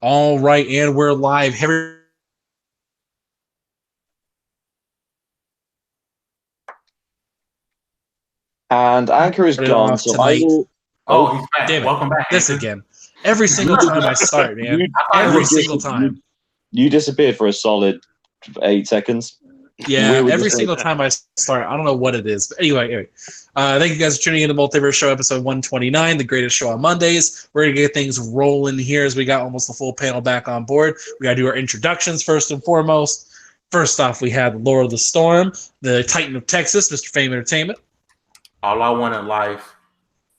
All right, and we're live. And Anchor is gone, so I tonight. will. Oh, he's back. Damn it. Welcome back, This Anchor. again. Every single time I start, man. Every single time. You disappeared for a solid 8 seconds. Yeah, every single time I start. I don't know what it is. But anyway. Thank you guys for tuning in to Multiverse Show episode 129, the greatest show on Mondays. We're going to get things rolling here as we got almost the full panel back on board. We got to do our introductions first and foremost. First off, we have Lord of the Storm, the Titan of Texas, Mr. Fame Entertainment. All I want in life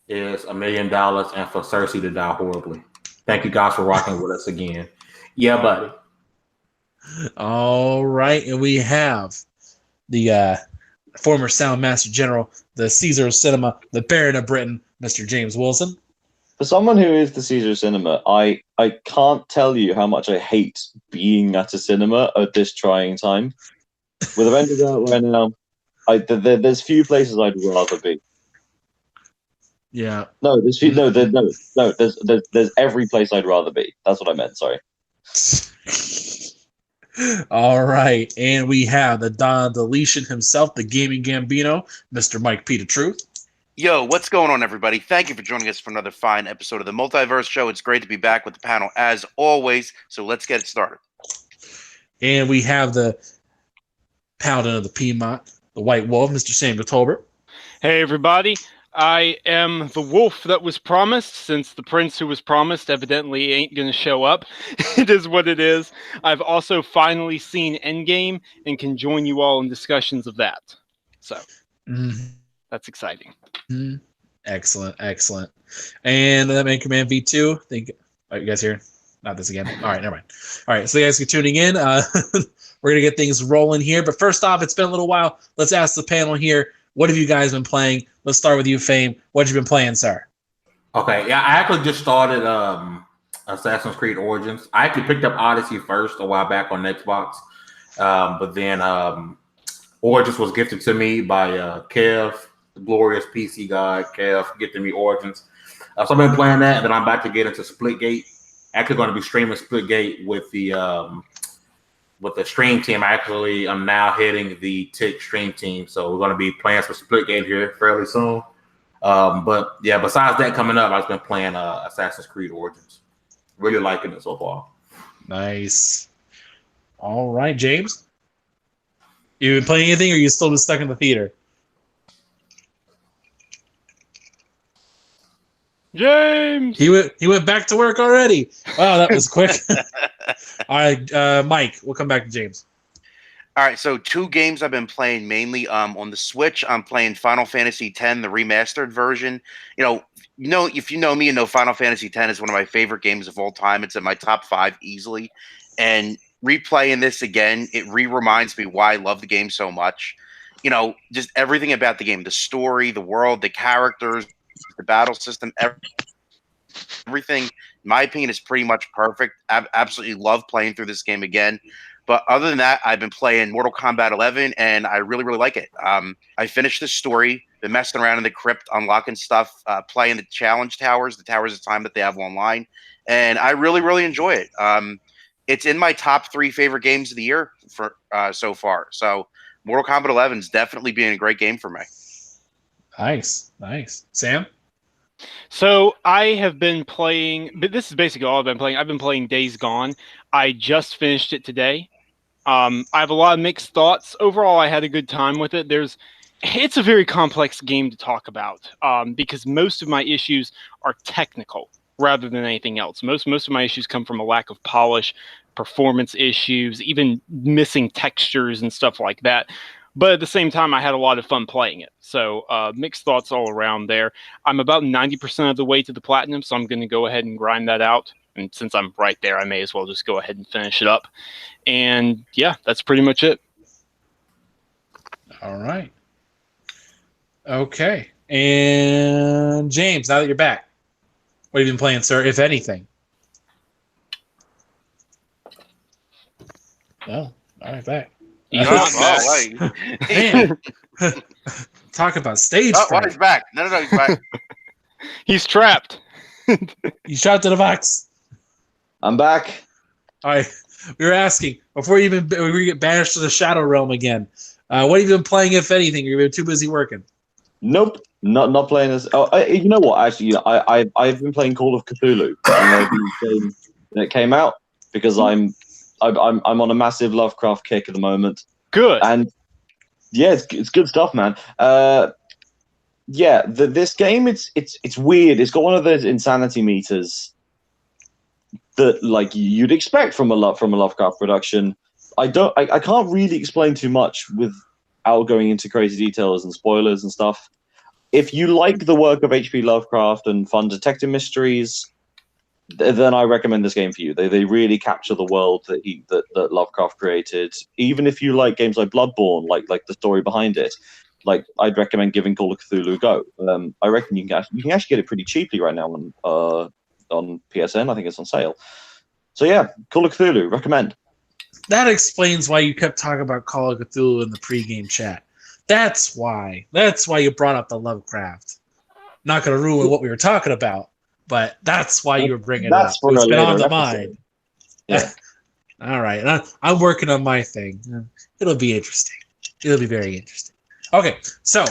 is $1 million and for Cersei to die horribly. Thank you guys for rocking with us again. Yeah, buddy. All right, and we have the former Sound Master General, the Caesar of Cinema, the Baron of Britain, Mr. James Wilson. For someone who is the Caesar of Cinema, I can't tell you how much I hate being at a cinema at this trying time. With Avengers out right now, there's few places I'd rather be. Yeah. No, there's every place I'd rather be. That's what I meant. Sorry. All right, and we have the Don Deletion himself, the Gaming Gambino, Mr. Mike P. The Truth. Yo, what's going on, everybody? Thank you for joining us for another fine episode of the Multiverse Show. It's great to be back with the panel as always. So let's get it started. And we have the Paladin of the Piedmont, the White Wolf, Mr. Samuel Tolbert. Hey, everybody. I am the wolf that was promised, since the prince who was promised evidently ain't going to show up. It is what it is. I've also finally seen Endgame and can join you all in discussions of that. So, that's exciting. Excellent. And the Main Command V2. Are you guys here? Not this again. All right, never mind. All right, so you guys are tuning in. We're going to get things rolling here. But first off, it's been a little while. Let's ask the panel here. What have you guys been playing? Let's start with you, Fame. What have you been playing, sir? Okay, yeah, I actually just started Assassin's Creed Origins. I actually picked up Odyssey first a while back on Xbox, but then Origins was gifted to me by Kev, the glorious PC guy. Kev gifted me Origins. So I've been playing that, and then I'm about to get into Splitgate. Actually going to be streaming Splitgate with the stream team. I'm now heading the TIC stream team, so we're going to be playing some Splitgate here fairly soon. But yeah, besides that coming up, I've been playing Assassin's Creed Origins. Really liking it so far. Nice. All right, James. You been playing anything, or are you still just stuck in the theater? James! He went back to work already. Wow, that was quick. All right, Mike, we'll come back to James. All right, so 2 games I've been playing mainly on the Switch. I'm playing Final Fantasy X, the remastered version. If you know me, you know Final Fantasy X is one of my favorite games of all time. It's in my top 5 easily. And replaying this again, it reminds me why I love the game so much. Just everything about the game, the story, the world, the characters, the battle system, everything, in my opinion, is pretty much perfect. I absolutely love playing through this game again. But other than that, I've been playing Mortal Kombat 11, and I really, really like it. I finished the story, been messing around in the crypt, unlocking stuff, playing the challenge towers, the towers of time that they have online, and I really, really enjoy it. It's in my top 3 favorite games of the year for so far. So Mortal Kombat 11 is definitely being a great game for me. Nice. Sam? So I have been playing, but this is basically all I've been playing. I've been playing Days Gone. I just finished it today. I have a lot of mixed thoughts. Overall, I had a good time with it. It's a very complex game to talk about because most of my issues are technical rather than anything else. Most of my issues come from a lack of polish, performance issues, even missing textures and stuff like that. But at the same time, I had a lot of fun playing it. So mixed thoughts all around there. I'm about 90% of the way to the platinum, so I'm going to go ahead and grind that out. And since I'm right there, I may as well just go ahead and finish it up. And yeah, that's pretty much it. All right. Okay. And James, now that you're back, what have you been playing, sir, if anything? Oh, all right, back. Man. Talk about stage fright. He's back. No, he's back. He's trapped. You shot to the box. I'm back. All right. We were asking before we get banished to the Shadow Realm again. What have you been playing, if anything? You've been too busy working. Nope, not playing this. Oh, you know what? Actually, I've been playing Call of Cthulhu. When it came out because I'm on a massive Lovecraft kick at the moment. Good. And yeah, it's good stuff, man. This game it's weird. It's got one of those insanity meters that like you'd expect from a Lovecraft production. I can't really explain too much without going into crazy details and spoilers and stuff. If you like the work of H.P. Lovecraft and fun detective mysteries, then I recommend this game for you. They really capture the world that Lovecraft created. Even if you like games like Bloodborne, like the story behind it, like I'd recommend giving Call of Cthulhu a go. I reckon you can actually get it pretty cheaply right now on PSN. I think it's on sale. So yeah, Call of Cthulhu, recommend. That explains why you kept talking about Call of Cthulhu in the pregame chat. That's why you brought up the Lovecraft. Not going to ruin what we were talking about, but that's why you were bringing it up. For it's been on the episode. mind. Yeah. All right. I'm working on my thing. It'll be interesting. It'll be very interesting. Okay, so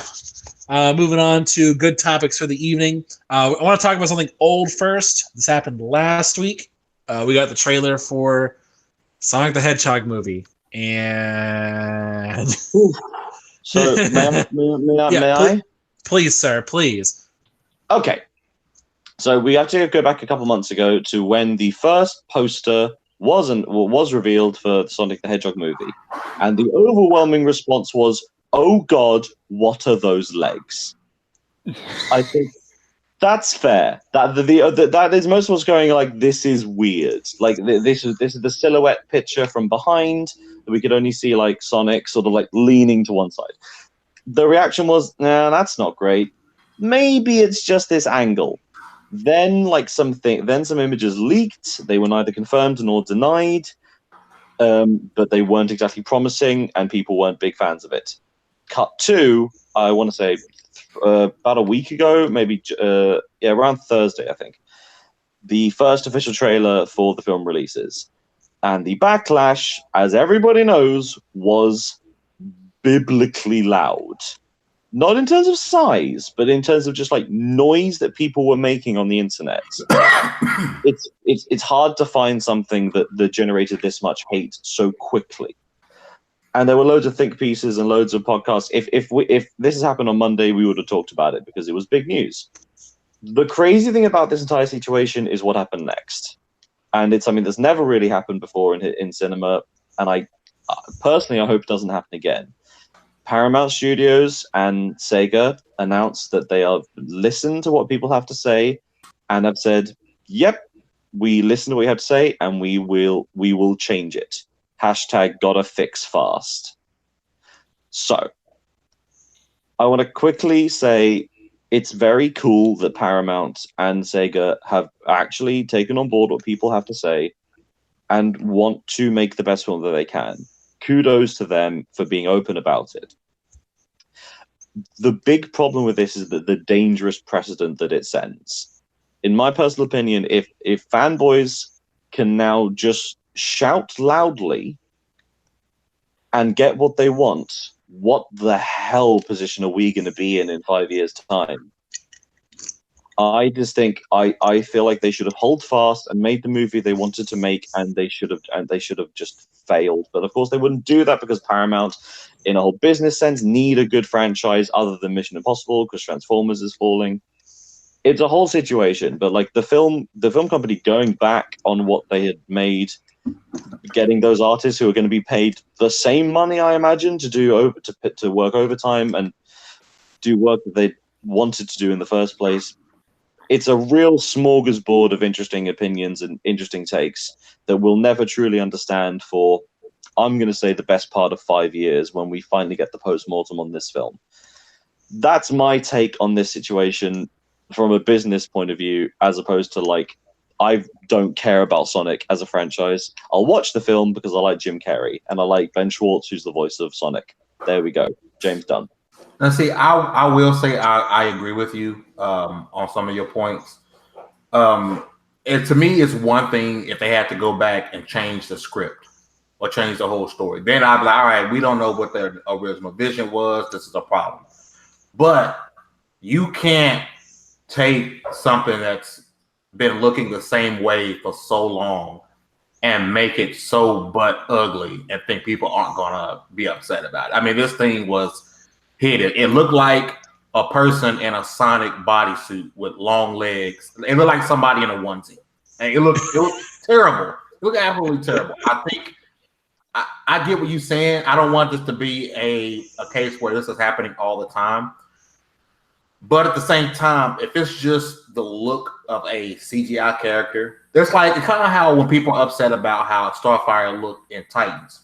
moving on to good topics for the evening. I want to talk about something old first. This happened last week. We got the trailer for Sonic the Hedgehog movie, and so may I? Please, sir, please. Okay. So we have to go back a couple months ago to when the first poster was revealed for the Sonic the Hedgehog movie, and the overwhelming response was, "Oh God, what are those legs?" I think that's fair. That is most of us going like, "This is weird." Like this is the silhouette picture from behind that we could only see like Sonic sort of like leaning to one side. The reaction was, "Nah, that's not great. Maybe it's just this angle." Then some images leaked. They were neither confirmed nor denied, but they weren't exactly promising, and people weren't big fans of it. Cut to, I want to say, about a week ago, maybe around Thursday, I think. The first official trailer for the film releases, and the backlash, as everybody knows, was biblically loud. Not in terms of size, but in terms of just like noise that people were making on the internet. It's hard to find something that generated this much hate so quickly. And there were loads of think pieces and loads of podcasts. If this has happened on Monday, we would have talked about it because it was big news. The crazy thing about this entire situation is what happened next, and it's something that's never really happened before in cinema. And I personally, I hope it doesn't happen again. Paramount Studios and Sega announced that they have listened to what people have to say and have said, "Yep, we listen to what you have to say, and we will change it." Hashtag gotta fix fast. So, I want to quickly say it's very cool that Paramount and Sega have actually taken on board what people have to say and want to make the best film that they can. Kudos to them for being open about it. The big problem with this is the dangerous precedent that it sends. In my personal opinion, if fanboys can now just shout loudly and get what they want, what the hell position are we going to be in 5 years' time? I just think I feel like they should have held fast and made the movie they wanted to make, and they should have just failed. But of course, they wouldn't do that because Paramount, in a whole business sense, need a good franchise other than Mission Impossible because Transformers is falling. It's a whole situation. But like the film company going back on what they had made, getting those artists who are going to be paid the same money, I imagine, to work overtime and do work that they wanted to do in the first place. It's a real smorgasbord of interesting opinions and interesting takes that we'll never truly understand for, I'm going to say, the best part of 5 years when we finally get the post-mortem on this film. That's my take on this situation from a business point of view, as opposed to like, I don't care about Sonic as a franchise. I'll watch the film because I like Jim Carrey and I like Ben Schwartz, who's the voice of Sonic. There we go. James Dunn. Now, see, I will say I agree with you on some of your points. And to me, it's one thing if they had to go back and change the script or change the whole story. Then I'd be like, all right, we don't know what their original vision was. This is a problem. But you can't take something that's been looking the same way for so long and make it so butt ugly and think people aren't gonna be upset about it. I mean, this thing was hidden. It looked like a person in a Sonic bodysuit with long legs. It looked like somebody in a onesie. And it looked terrible. It looked absolutely terrible. I think I get what you're saying. I don't want this to be a case where this is happening all the time. But at the same time, if it's just the look of a CGI character, there's like kind of how when people are upset about how Starfire looked in Titans.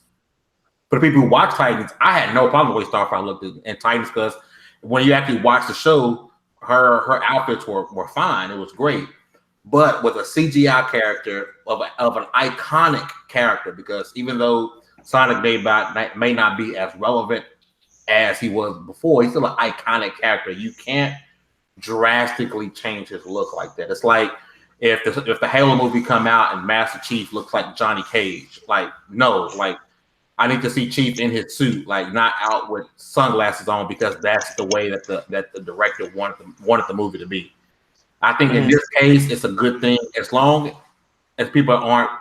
For the people who watch Titans, I had no problem with the way Starfire looked in Titans because when you actually watch the show, her outfits were fine. It was great. But with a CGI character of an iconic character, because even though Sonic may not be as relevant as he was before, he's still an iconic character. You can't drastically change his look like that. It's like if the Halo movie come out and Master Chief looks like Johnny Cage, like no, like I need to see Chief in his suit, like not out with sunglasses on because that's the way that the director wanted the movie to be. I think in this case, it's a good thing as long as people aren't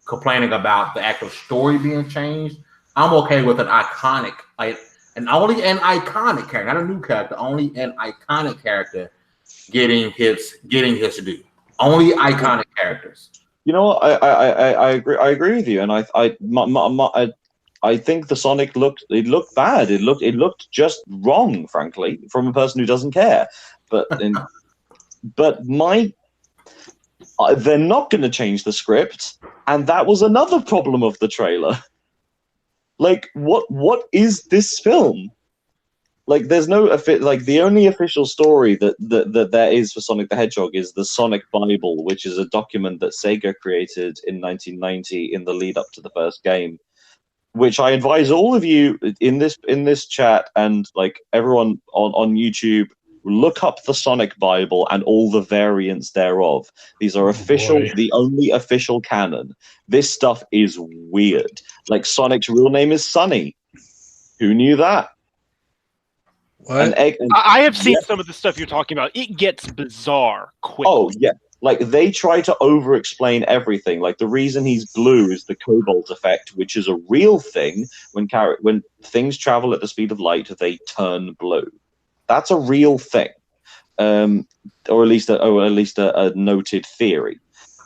complaining about the actual story being changed. I'm okay with an iconic, only an iconic character, not a new character, only an iconic character getting his due. Only iconic characters. You know what? I agree with you, and I think the Sonic looked bad. It looked just wrong, frankly, from a person who doesn't care. But they're not going to change the script, and that was another problem of the trailer. Like, what is this film? Like, there's no the only official story that there is for Sonic the Hedgehog is the Sonic Bible, which is a document that Sega created in 1990 in the lead up to the first game, which I advise all of you in this chat and like everyone on YouTube, look up the Sonic Bible and all the variants thereof. These are the only official canon. This stuff is weird. Like Sonic's real name is Sonny. Who knew that? What? I have seen some of the stuff you're talking about. It gets bizarre quick. Oh yeah. Like they try to over-explain everything. Like the reason he's blue is the cobalt effect, which is a real thing. When things travel at the speed of light, they turn blue. That's a real thing, or at least a noted theory.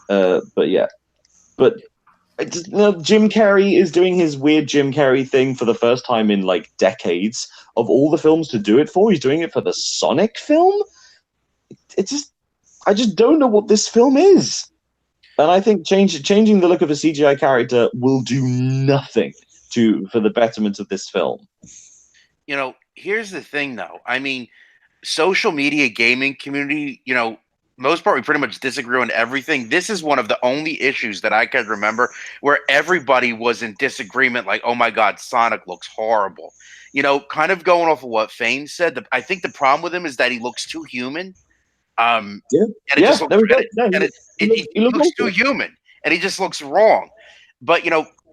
But yeah, Jim Carrey is doing his weird Jim Carrey thing for the first time in like decades. Of all the films to do it for, he's doing it for the Sonic film. I just don't know what this film is, and I think changing the look of a CGI character will do nothing for the betterment of this film. You know, here's the thing, though. I mean, social media gaming community, most part, we pretty much disagree on everything. This is one of the only issues that I can remember where everybody was in disagreement, like, oh my God, Sonic looks horrible. Kind of going off of what Fane said, I think the problem with him is that he looks too human. And it just looks too human, and he just looks wrong. But,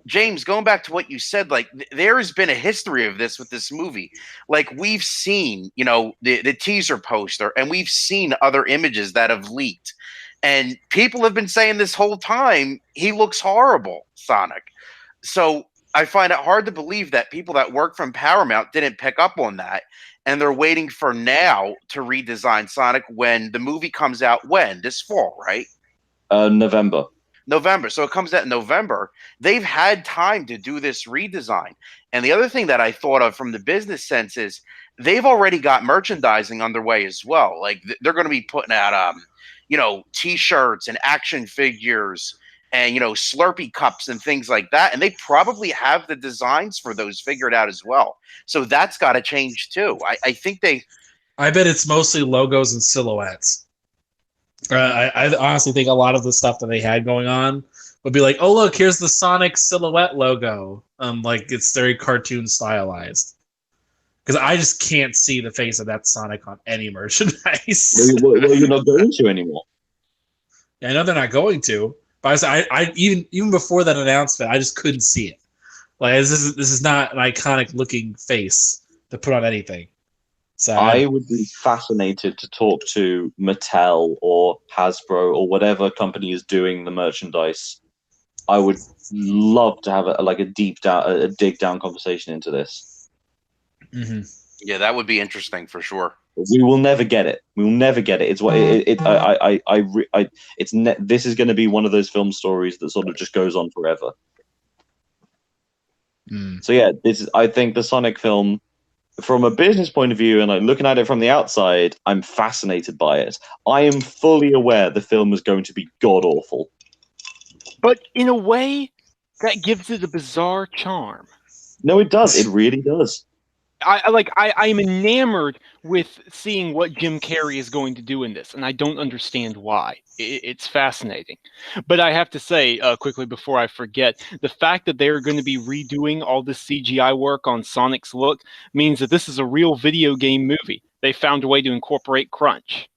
James, going back to what you said, like there has been a history of this with this movie. Like we've seen, the teaser poster, and we've seen other images that have leaked, and people have been saying this whole time he looks horrible, Sonic. So I find it hard to believe that people that work from Paramount didn't pick up on that, and they're waiting for now to redesign Sonic when the movie comes out. When? This fall, right? November. So it comes out in November. They've had time to do this redesign. And the other thing that I thought of from the business sense is they've already got merchandising underway as well. Like they're going to be putting out, T-shirts and action figures and, Slurpee cups and things like that. And they probably have the designs for those figured out as well. So that's got to change too. I think I bet it's mostly logos and silhouettes. I honestly think a lot of the stuff that they had going on would be like, oh look, here's the Sonic silhouette logo. Like it's very cartoon stylized. Because I just can't see the face of that Sonic on any merchandise. Well, you're not going to anymore. I know they're not going to, but I even before that announcement, I just couldn't see it. Like this is not an iconic looking face to put on anything. So I would be fascinated to talk to Mattel or Hasbro or whatever company is doing the merchandise. I would love to have a dig down conversation into this. Mm-hmm. Yeah, that would be interesting for sure. We will never get it. We will never get it. It's what this is going to be one of those film stories that sort of just goes on forever. So yeah, I think the Sonic film, from a business point of view, and like looking at it from the outside, I'm fascinated by it. I am fully aware the film is going to be god awful, but in a way, that gives it a bizarre charm. No, it does. It really does. I'm enamored with seeing what Jim Carrey is going to do in this, and I don't understand why. It's fascinating. But I have to say, quickly before I forget, the fact that they're going to be redoing all this CGI work on Sonic's look means that this is a real video game movie. They found a way to incorporate crunch.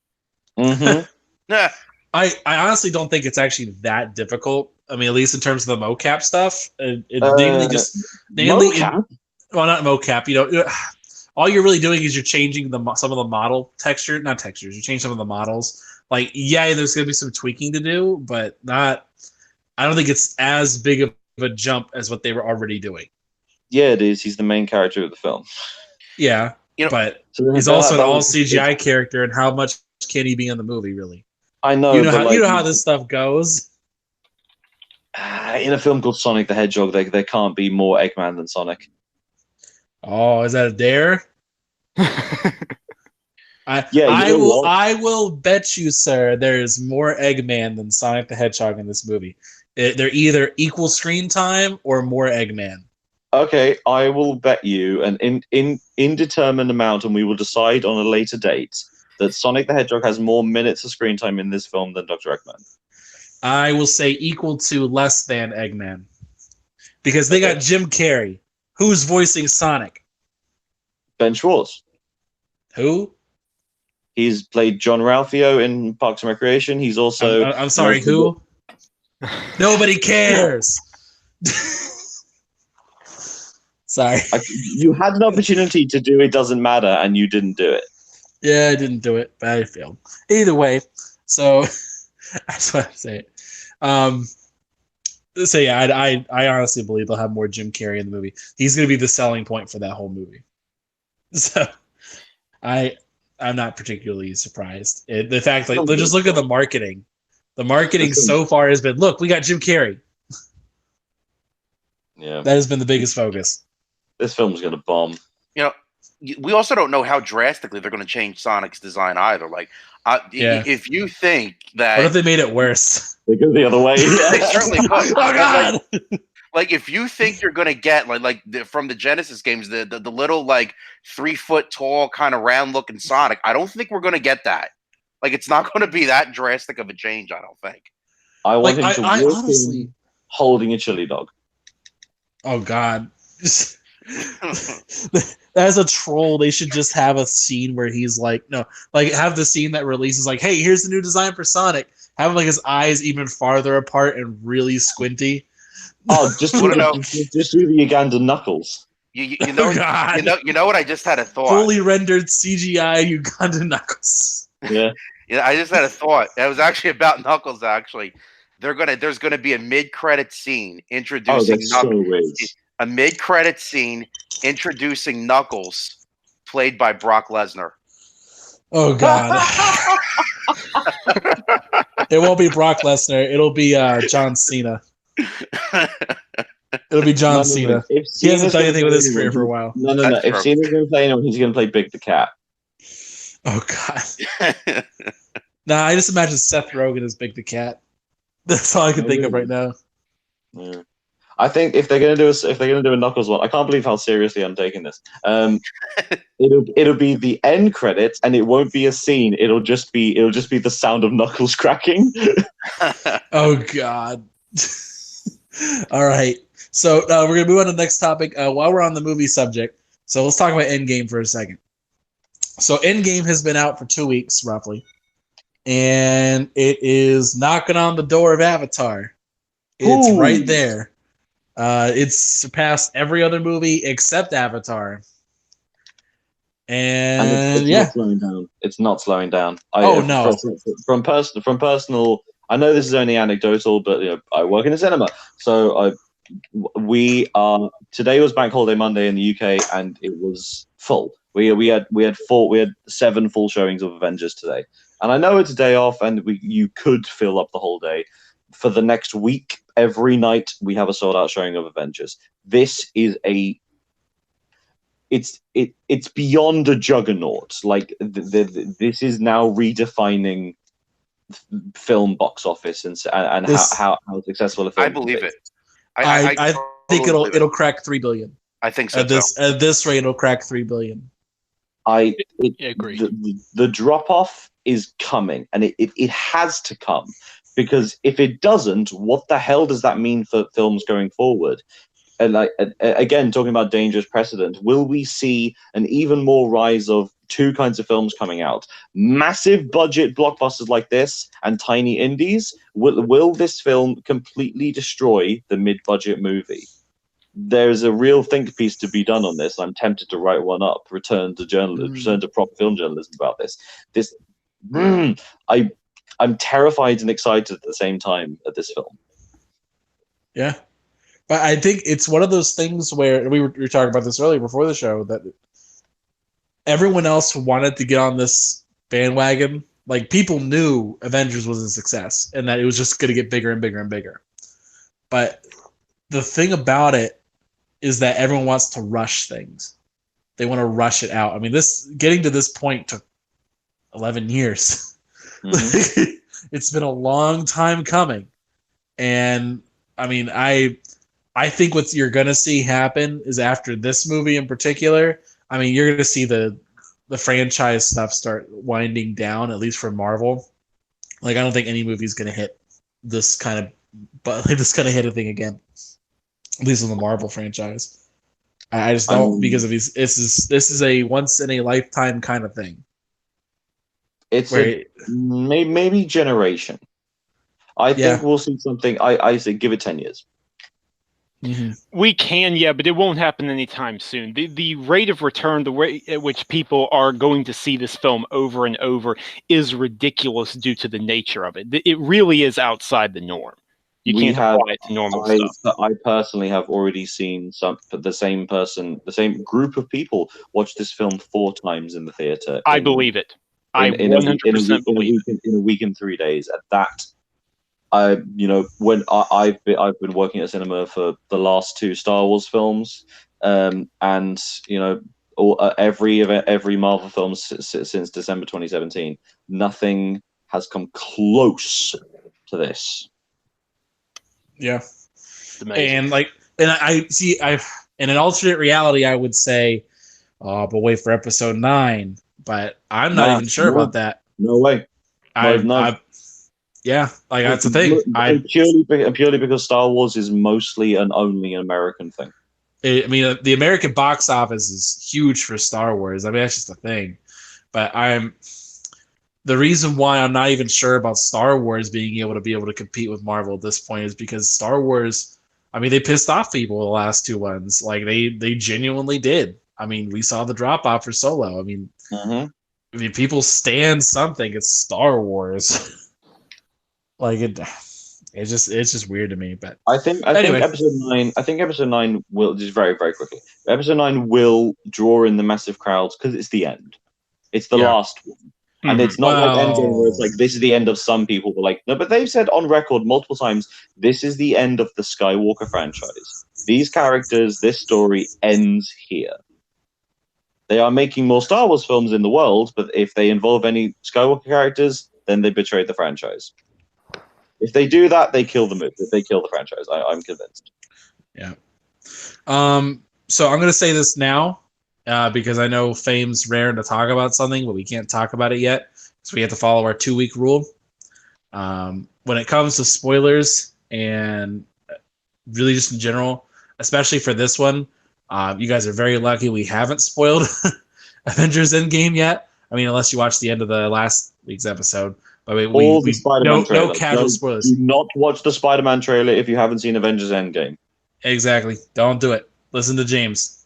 Mm-hmm. Yeah. I honestly don't think it's actually that difficult. I mean, at least in terms of the mocap stuff, Mocap? Well, not mocap. All you're really doing is you're changing some of the model texture, not textures. You change some of the models. Like, yeah, there's gonna be some tweaking to do, but not. I don't think it's as big of a jump as what they were already doing. Yeah, it is. He's the main character of the film. Yeah, but So he's also an all CGI character, and how much can he be in the movie, really? I know. You know how this stuff goes. In a film called Sonic the Hedgehog, there can't be more Eggman than Sonic. Oh, is that a dare? I will bet you, sir, there is more Eggman than Sonic the Hedgehog in this movie. They're either equal screen time or more Eggman. Okay, I will bet you an indeterminate amount, and we will decide on a later date, that Sonic the Hedgehog has more minutes of screen time in this film than Dr. Eggman. I will say equal to less than Eggman. Because they got Jim Carrey. Who's voicing Sonic? Ben Schwartz. Who? He's played John Ralphio in Parks and Recreation. He's also... I'm sorry, who? Nobody cares! Sorry. You had an opportunity to do It Doesn't Matter, and you didn't do it. Yeah, I didn't do it, but I failed. Either way, so that's what I'm saying. So yeah, I honestly believe they'll have more Jim Carrey in the movie. He's going to be the selling point for that whole movie. So I'm not particularly surprised. The fact, like, just look at the marketing. The marketing so far has been, look, we got Jim Carrey. Yeah, that has been the biggest focus. This film's going to bomb. We also don't know how drastically they're going to change Sonic's design either. Like, if you think that, what if they made it worse? They go the other way. They certainly could. Oh God! Like if you think you're going to get from the Genesis games, the little 3 foot tall kind of round looking Sonic, I don't think we're going to get that. Like, it's not going to be that drastic of a change. I don't think. I want him to walk honestly in holding a chili dog. Oh God. As a troll, they should just have a scene where he's have the scene that releases hey, here's the new design for Sonic. Have his eyes even farther apart and really squinty. Oh, just do the Ugandan knuckles. You know what? I just had a thought. Fully rendered CGI Ugandan knuckles. Yeah. Yeah, I just had a thought. That was actually about Knuckles. Actually, there's gonna be a mid-credit scene introducing Knuckles. A mid-credit scene introducing Knuckles, played by Brock Lesnar. Oh God! It won't be Brock Lesnar. It'll be John Cena. It'll be John Cena. He hasn't done anything with his career for a while. No. If Cena's going to play anyone, he's going to play Big the Cat. Oh God! Nah, I just imagine Seth Rogen as Big the Cat. That's all I can think of right now. Yeah. I think if they're gonna do a Knuckles one, I can't believe how seriously I'm taking this. It'll be the end credits, and it won't be a scene. It'll just be the sound of Knuckles cracking. Oh God! All right, so we're gonna move on to the next topic. While we're on the movie subject, so let's talk about Endgame for a second. So Endgame has been out for 2 weeks roughly, and it is knocking on the door of Avatar. It's right there. It's surpassed every other movie except Avatar. And it's yeah, not slowing down. It's not slowing down. No. From personal. I know this is only anecdotal, but I work in a cinema, so today was Bank Holiday Monday in the UK, and it was full. We had 7 full showings of Avengers today, and I know it's a day off, and you could fill up the whole day. For the next week, every night we have a sold out showing of Avengers. This is it's beyond a juggernaut. Like this is now redefining film box office and how successful a film. I believe it. I think it'll crack 3 billion. I think so. At this rate, it'll crack 3 billion. I agree. The drop off is coming, and it has to come, because if it doesn't, what the hell does that mean for films going forward? And again, talking about dangerous precedent, will we see an even more rise of 2 kinds of films coming out? Massive budget blockbusters like this and tiny indies? Will this film completely destroy the mid-budget movie? There's a real think piece to be done on this. I'm tempted to write one up. Return to proper film journalism about this. I'm terrified and excited at the same time at this film. Yeah. But I think it's one of those things where we were talking about this earlier before the show, that everyone else wanted to get on this bandwagon. Like, people knew Avengers was a success and that it was just going to get bigger and bigger and bigger. But the thing about it is that everyone wants to rush things. They want to rush it out. I mean, getting to this point took 11 years. Mm-hmm. It's been a long time coming. And I mean, I think what you're going to see happen is, after this movie in particular, I mean, you're going to see the franchise stuff start winding down, at least for Marvel. Like, I don't think any movie is going to hit this kind of hit a thing again, at least in the Marvel franchise. I just don't, because of these. This is a once in a lifetime kind of thing. It's maybe generation. I think we'll see something. I say give it 10 years. Mm-hmm. We can, but it won't happen anytime soon. The rate of return, the way at which people are going to see this film over and over, is ridiculous due to the nature of it. It really is outside the norm. You can't apply it to normal stuff. I personally have already seen the same group of people watch this film 4 times in the theater. I believe it. I 100% believe it. In a week and 3 days. At that, when I've been working at cinema for the last 2 Star Wars films, and every Marvel film since December 2017, nothing has come close to this. Yeah, and I see. In an alternate reality, I would say, but wait for episode 9. But I'm not even sure about that. No way. Yeah, like, that's the thing. Purely because Star Wars is mostly and only an American thing. I mean, the American box office is huge for Star Wars. I mean, that's just the thing. But the reason why I'm not even sure about Star Wars being able to compete with Marvel at this point is because Star Wars, I mean, they pissed off people the last 2 ones. Like, they genuinely did. I mean, we saw the drop off for Solo. I mean, if people stand something, it's Star Wars. Like, it's just weird to me. But I think episode 9 will, just very, very quickly, episode 9 will draw in the massive crowds because it's the end. It's the last one. And it's not like Endgame, where it's like, this is the end of some people. But like, no, but they've said on record multiple times, this is the end of the Skywalker franchise. These characters, this story ends here. They are making more Star Wars films in the world, but if they involve any Skywalker characters, then they betrayed the franchise. If they do that, they kill the movie. They kill the franchise. I'm convinced. Yeah. So I'm going to say this now, because I know Fame's raring to talk about something, but we can't talk about it yet, so we have to follow our 2-week rule. When it comes to spoilers, and really just in general, especially for this one, you guys are very lucky we haven't spoiled Avengers Endgame yet. I mean, unless you watched the end of the last week's episode. I mean, All the Spider-Man trailer. no casual spoilers. Do not watch the Spider-Man trailer if you haven't seen Avengers Endgame. Exactly. Don't do it. Listen to James.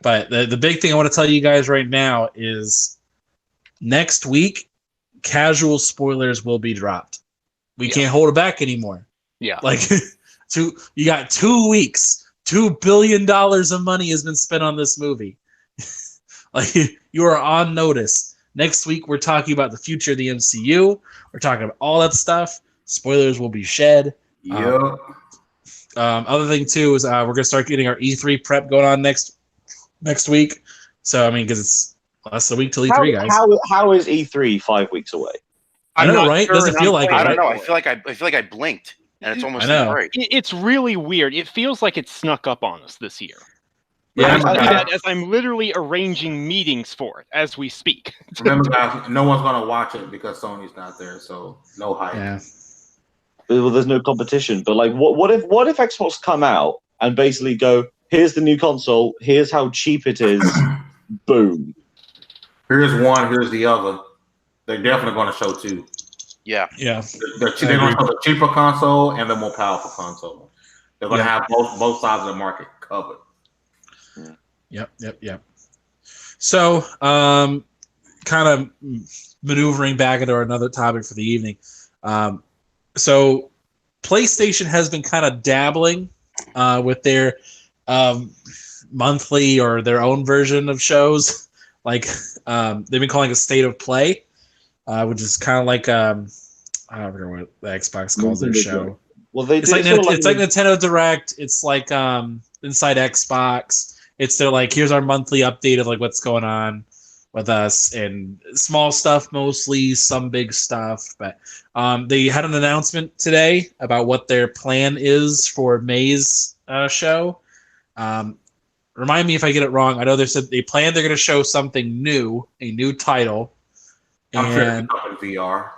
But the big thing I want to tell you guys right now is next week, casual spoilers will be dropped. We can't hold it back anymore. Yeah. Like, you got 2 weeks. $2 billion of money has been spent on this movie. Like, you are on notice. Next week, we're talking about the future of the MCU. We're talking about all that stuff. Spoilers will be shed. Yeah. Other thing, too, is we're going to start getting our E3 prep going on next week. So, I mean, because it's less than a week till E3, guys. How is E3 5 weeks away? I know, right? Sure, Doesn't feel like it. I don't Right? know. I feel like I blinked, and it's almost I know. right. It's really weird. It feels like it snuck up on us this year. Yeah, I see that as I'm literally arranging meetings for it as we speak. Remember, guys, no one's gonna watch it because Sony's not there, so no hype. Yeah. Well, there's no competition. But like, what if Xbox come out and basically go, here's the new console, here's how cheap it is, boom. Here's one, here's the other. They're definitely gonna show two. Yeah. Yeah. They're gonna show the cheaper console and the more powerful console. They're gonna have both sides of the market covered. Yep. So, kind of maneuvering back into another topic for the evening. So, PlayStation has been kind of dabbling with their monthly or their own version of shows. Like, they've been calling it State of Play, which is kind of like I don't remember what the Xbox calls their show. Well, it's like Nintendo Direct. It's like Inside Xbox. It's their like, here's our monthly update of like what's going on with us, and small stuff mostly, some big stuff. But they had an announcement today about what their plan is for May's show. Remind me if I get it wrong. I know they're going to show something new, a new title. I'm sure And it's up in VR.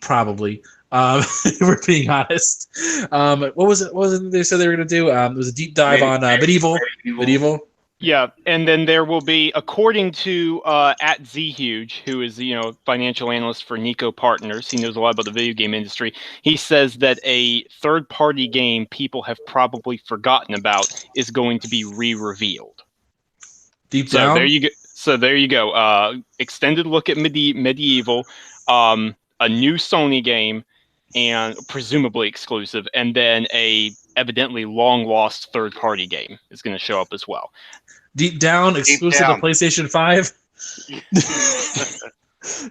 probably. If we're being honest. What was it they said they were going to do? It was a deep dive on Medieval. Yeah, and then there will be, according to at ZHuge, who is financial analyst for Nico Partners, he knows a lot about the video game industry. He says that a third-party game people have probably forgotten about is going to be re-revealed. Deep down. There you go. Extended look at Medieval, a new Sony game, and presumably exclusive, and then a evidently long lost third party game is going to show up as well. Deep down, exclusive to PlayStation 5.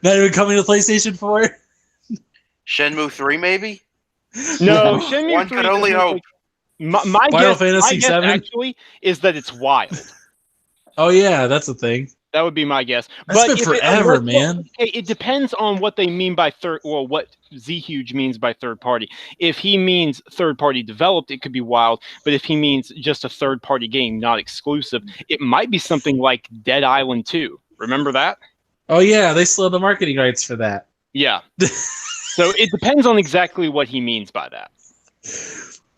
Not even coming to PlayStation 4. Shenmue 3, maybe? No, Shenmue 3. One could only hope. My guess actually is that it's wild. Oh yeah, that's a thing. That would be my guess. That's been forever, man. It depends on what they mean by what ZHuge means by third party. If he means third party developed, it could be wild. But if he means just a third party game, not exclusive, it might be something like Dead Island 2. Remember that? Oh yeah, they still have the marketing rights for that. Yeah. So it depends on exactly what he means by that.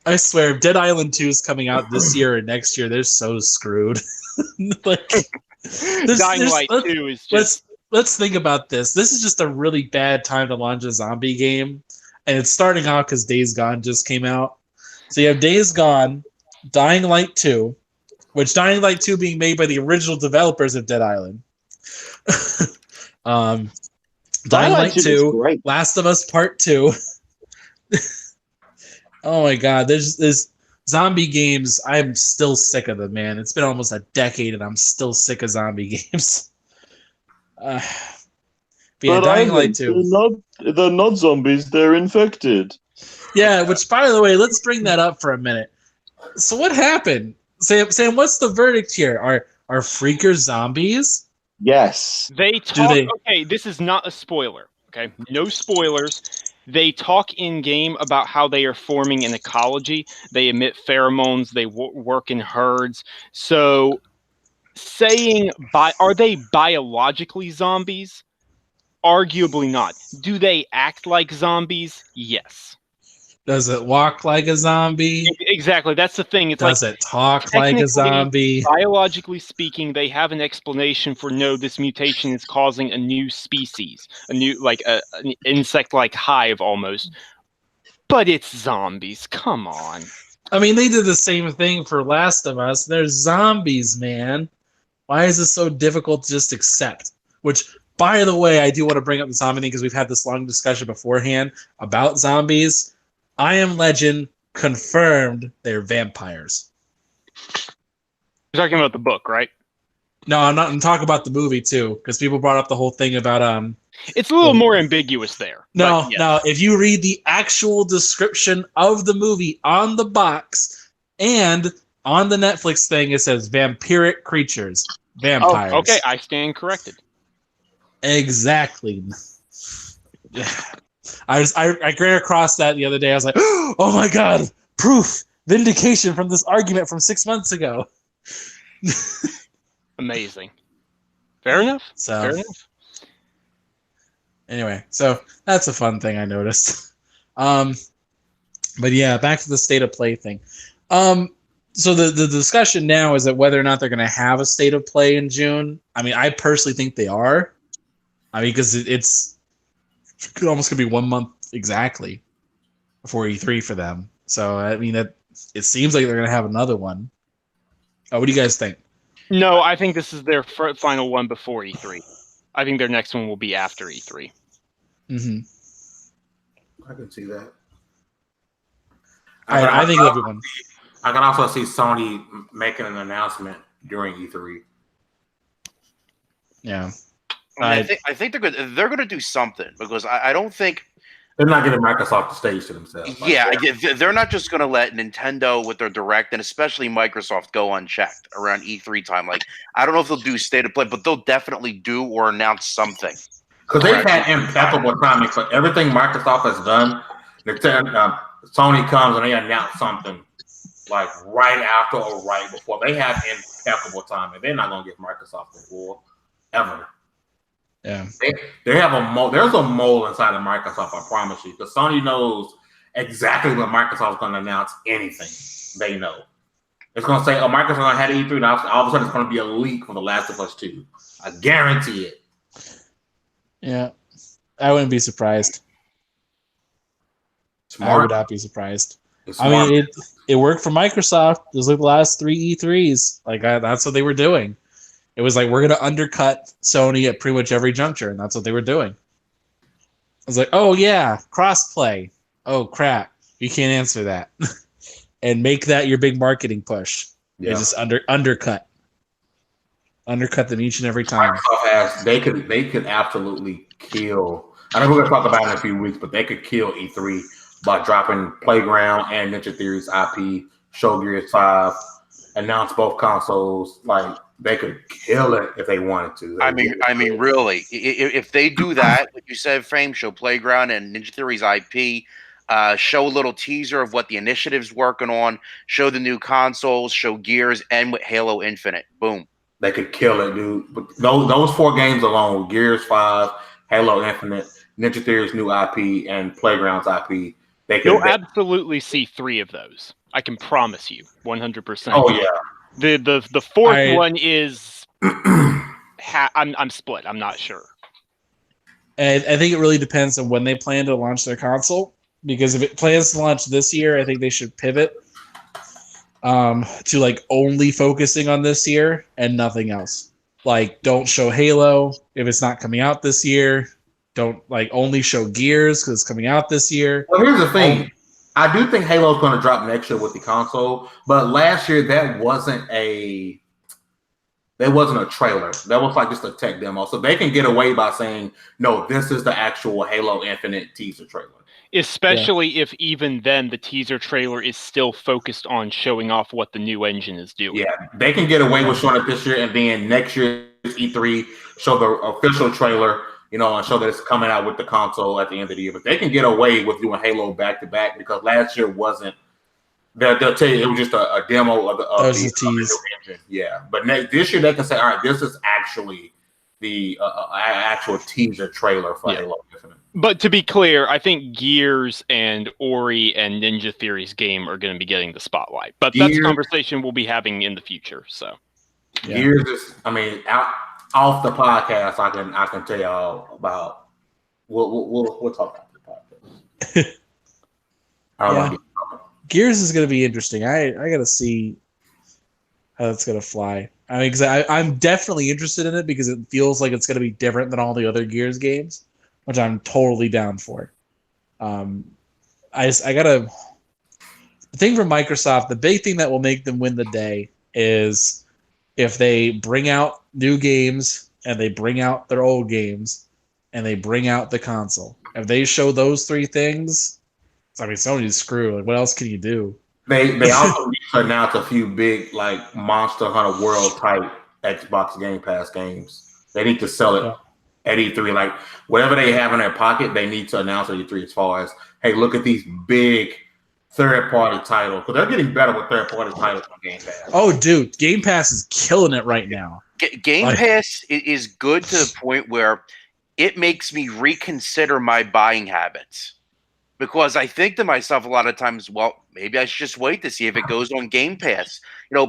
I swear, if Dead Island 2 is coming out this year or next year, they're so screwed. Like, Dying Light 2 is just... Let's think about this. This is just a really bad time to launch a zombie game. And it's starting out because Days Gone just came out. So you have Days Gone, Dying Light 2, which Dying Light 2 being made by the original developers of Dead Island. Dying Light 2, Last of Us Part 2. Oh my god, there's zombie games. I'm still sick of them, man. It's been almost a decade and I'm still sick of zombie games. But yeah, Dying Light 2. They're not zombies, they're infected. Yeah, which, by the way, let's bring that up for a minute. So what happened? Sam, what's the verdict here? Are freakers zombies? Yes. They talk... Okay, this is not a spoiler. Okay, no spoilers. They talk in game about how they are forming an ecology. They emit pheromones. They work in herds. So, are they biologically zombies? Arguably not. Do they act like zombies? Yes. Does it walk like a zombie? Exactly. That's the thing. It's Does like it talk like a zombie? biologically speaking, they have an explanation for no, this mutation is causing a new species, a new an insect-like hive almost. But it's zombies. Come on. I mean, they did the same thing for Last of Us. They're zombies, man. Why is this so difficult to just accept? Which, by the way, I do want to bring up the zombie thing because we've had this long discussion beforehand about zombies. I Am Legend confirmed they're vampires. You're talking about the book, right? No, I'm not. I'm talking about the movie too, because people brought up the whole thing about It's a little more ambiguous there. No, yes. no. If you read the actual description of the movie on the box and on the Netflix thing, it says vampiric creatures, vampires. Oh, okay, I stand corrected. Exactly. I ran across that the other day. I was like, oh my god, proof, vindication from this argument from 6 months ago. Amazing. Fair enough. So, Fair enough. Anyway, so that's a fun thing I noticed. But yeah, back to the state of play thing. So the discussion now is that whether or not they're going to have a state of play in June. I mean, I personally think they are. I mean, because it's almost going to be 1 month exactly before E3 for them. So I mean, it seems like they're going to have another one. What do you guys think? No, I think this is their final one before E3. I think their next one will be after E3. I can see that. I think everyone. I can also see Sony making an announcement during E3. Yeah, I think they're going to do something because I don't think they're not giving Microsoft the stage to themselves. Yeah, they're not just going to let Nintendo with their Direct and especially Microsoft go unchecked around E3 time. Like, I don't know if they'll do state of play, but they'll definitely do or announce something. Because they've had impeccable timing for everything Microsoft has done. Sony comes and they announce something like right after or right before. They have impeccable timing. They're not going to give Microsoft the floor ever. Yeah, they have a mole. There's a mole inside of Microsoft. I promise you, because Sony knows exactly when Microsoft's going to announce anything. They know it's going to say, "Oh, Microsoft had E3." Now all of a sudden, it's going to be a leak for The Last of Us 2. I guarantee it. Yeah, I wouldn't be surprised. Smart. I would not be surprised. I mean, it worked for Microsoft. It was like the last 3 E3s. Like that's what they were doing. It was like, we're going to undercut Sony at pretty much every juncture, and that's what they were doing. I was like, oh, yeah, crossplay. Oh, crap. You can't answer that. And make that your big marketing push. Yeah. And just undercut. Undercut them each and every time. Microsoft they could absolutely kill. I know we're going to talk about it in a few weeks, but they could kill E3 by dropping Playground and Ninja Theory's IP, show Gears 5, announce both consoles. Like, they could kill it if they wanted to. I mean, really, if they do that, like you said, Frame, show Playground and Ninja Theory's IP, show a little teaser of what the initiative's working on, show the new consoles, show Gears, and with Halo Infinite. Boom. They could kill it, dude. But those 4 games alone, Gears 5, Halo Infinite, Ninja Theory's new IP, and Playground's IP, you'll absolutely see 3 of those. I can promise you, 100%. Oh, yeah. The fourth one is I'm split. I'm not sure. And I think it really depends on when they plan to launch their console. Because if it plans to launch this year, I think they should pivot to like only focusing on this year and nothing else. Like, don't show Halo if it's not coming out this year. Don't only show Gears because it's coming out this year. Well, here's the thing. I do think Halo's going to drop next year with the console, but last year that wasn't a trailer. That was like just a tech demo. So they can get away by saying, no, this is the actual Halo Infinite teaser trailer. Especially if even then the teaser trailer is still focused on showing off what the new engine is doing. Yeah, they can get away with showing it this year, and then next year's E3 show the official trailer, and show that it's coming out with the console at the end of the year. But they can get away with doing Halo back-to-back because last year wasn't. They'll tell you it was just a demo of the new engine. Yeah, but this year they can say, all right, this is actually the actual teaser trailer for Halo Infinite. But to be clear, I think Gears and Ori and Ninja Theory's game are going to be getting the spotlight. But that's a conversation we'll be having in the future. So Gears is, off the podcast, I can tell y'all about. We'll talk about the podcast. Gears is going to be interesting. I got to see how it's going to fly. I mean, because I'm definitely interested in it because it feels like it's going to be different than all the other Gears games, which I'm totally down for. The thing from Microsoft, the big thing that will make them win the day is if they bring out new games and they bring out their old games and they bring out the console. If they show those three things, Sony's screwed. Like, what else can you do? They also need to announce a few big like Monster Hunter World type Xbox Game Pass games. They need to sell it at E3. Like whatever they have in their pocket, they need to announce at E3 as far as, hey, look at these big third-party titles. Because they're getting better with third-party titles on Game Pass. Oh, dude, Game Pass is killing it right now. Game Pass is good to the point where it makes me reconsider my buying habits. Because I think to myself a lot of times, well, maybe I should just wait to see if it goes on Game Pass.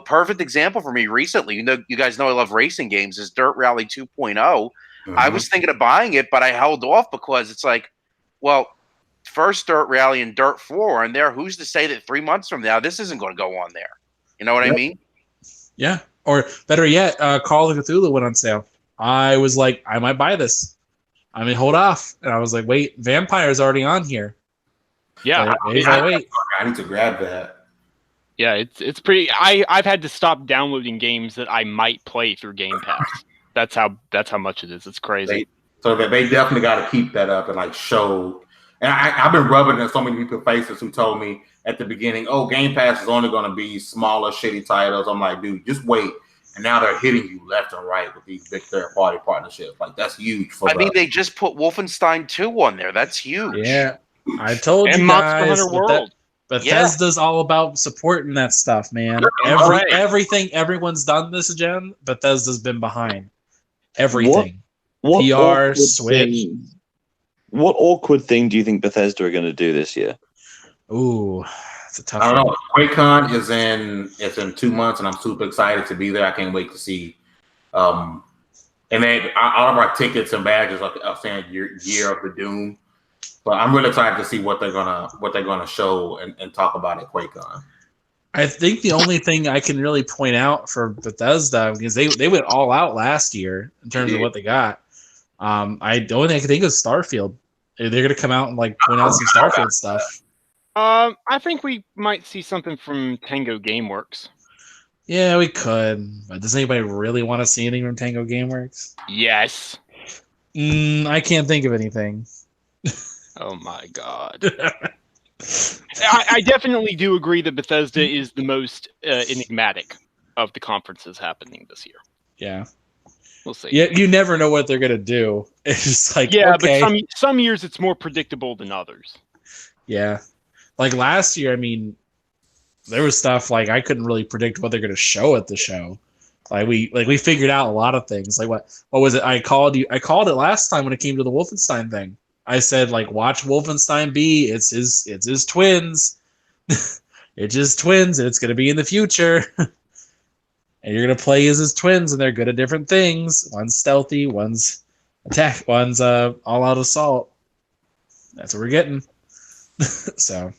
Perfect example for me recently, you guys know I love racing games, is Dirt Rally 2.0. Mm-hmm. I was thinking of buying it, but I held off because it's like, well, first Dirt Rally and Dirt 4 are in there. Who's to say that 3 months from now, this isn't going to go on there? You know what I mean? Yeah. Or better yet, Call of Cthulhu went on sale. I was like, I might buy this. Hold off. And I was like, wait, Vampire's already on here. Yeah, I need to grab that. Yeah, it's pretty. I've had to stop downloading games that I might play through Game Pass. That's how much it is. It's crazy. So they definitely got to keep that up and like show. And I've been rubbing in so many people's faces who told me at the beginning, "Oh, Game Pass is only going to be smaller, shitty titles." I'm like, dude, just wait. And now they're hitting you left and right with these big third-party partnerships. Like that's huge for. They just put Wolfenstein 2 on there. That's huge. Yeah. I told you guys, Bethesda's all about supporting that stuff, man. Everything everyone's done this gen, Bethesda's been behind. Everything. What PR, Switch. What awkward thing do you think Bethesda are going to do this year? Ooh, it's a tough one. I don't know. QuakeCon is in 2 months, and I'm super excited to be there. I can't wait to see. And then all of our tickets and badges are saying Year of the Doom. But I'm really excited to see what they're gonna show and talk about at QuakeCon. I think the only thing I can really point out for Bethesda, because they went all out last year in terms of what they got. I don't think I can think of Starfield. They're gonna come out and like point out some Starfield stuff. I think we might see something from Tango Gameworks. Yeah, we could. But does anybody really want to see anything from Tango Gameworks? Yes. I can't think of anything. Oh my god. I definitely do agree that Bethesda is the most enigmatic of the conferences happening this year. Yeah. We'll see. Yeah, you never know what they're gonna do. It's just like okay. But some years it's more predictable than others. Yeah. Like last year, there was stuff like I couldn't really predict what they're gonna show at the show. We figured out a lot of things. Like what was it? I called it last time when it came to the Wolfenstein thing. I said, watch Wolfenstein B. It's his twins. It's his twins, and it's going to be in the future. And you're going to play as his twins, and they're good at different things. One's stealthy, one's attack, one's all-out assault. That's what we're getting. So,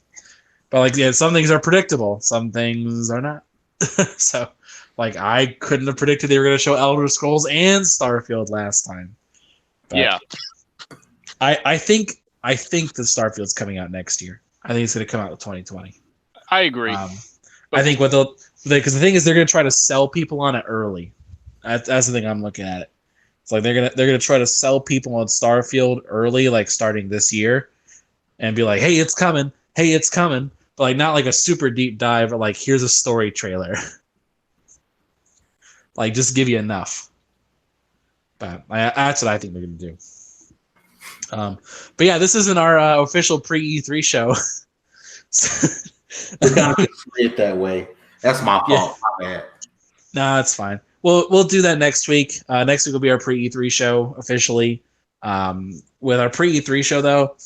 but some things are predictable. Some things are not. So, I couldn't have predicted they were going to show Elder Scrolls and Starfield last time. But yeah. I think the Starfield's coming out next year. I think it's going to come out in 2020. I agree. I think because the thing is they're going to try to sell people on it early. That's the thing I'm looking at it. It's like they're gonna try to sell people on Starfield early, starting this year, and be like, hey, it's coming, but not a super deep dive, or here's a story trailer. Just give you enough. But that's what I think they're gonna do. But yeah, this isn't our official pre-E3 show. We kind of it that way. That's my fault. Yeah. No, it's fine. we'll do that next week. Next week will be our pre-E3 show officially. With our pre-E3 show though,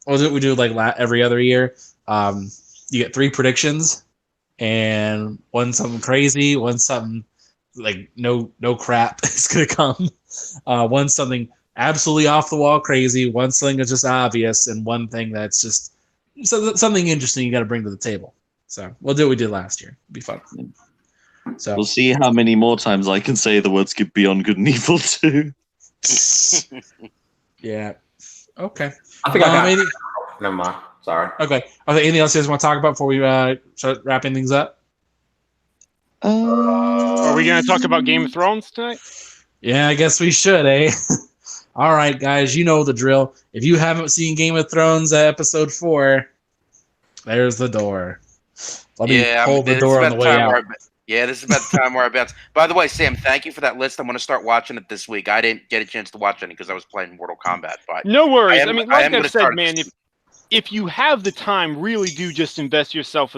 we do like every other year. You get 3 predictions, and one something crazy, one something like no crap is gonna come. One something absolutely off the wall crazy, one something that's just obvious, and one thing that's just something interesting you got to bring to the table. So we'll do what we did last year. It'll be fun. So we'll see how many more times I can say the words "Beyond Good and Evil" 2. Yeah. Okay. I think I got. Never mind. Sorry. Okay. Anything else you guys want to talk about before we start wrapping things up? Are we going to talk about Game of Thrones tonight? Yeah, I guess we should, eh? All right, guys, you know the drill. If you haven't seen Game of Thrones episode 4, there's the door. Let me hold the door on the way out. This is about the time where I bounce. By the way, Sam, thank you for that list. I'm going to start watching it this week. I didn't get a chance to watch any because I was playing Mortal Kombat. But no worries. I mean, like I've said, man, if you have the time, really do just invest yourself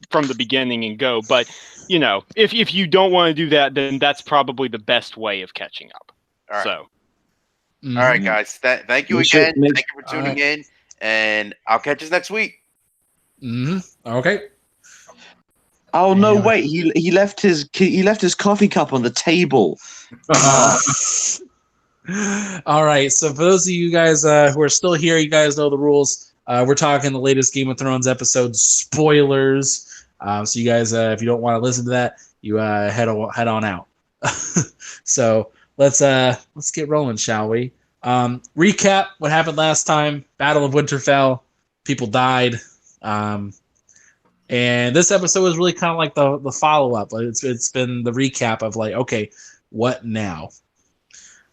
from the beginning and go. But, you know, if you don't want to do that, then that's probably the best way of catching up. All right. So. Mm-hmm. All right, guys. Thank you again. Thank you for tuning in. And I'll catch us next week. Mm-hmm. Okay. Oh no! Wait, he left his coffee cup on the table. All right. So for those of you guys who are still here, you guys know the rules. We're talking the latest Game of Thrones episode spoilers. So you guys, if you don't want to listen to that, you head on out. So let's get rolling, shall we? Recap what happened last time. Battle of Winterfell. People died. And this episode was really kind of like the follow-up. It's been the recap of like, okay, what now?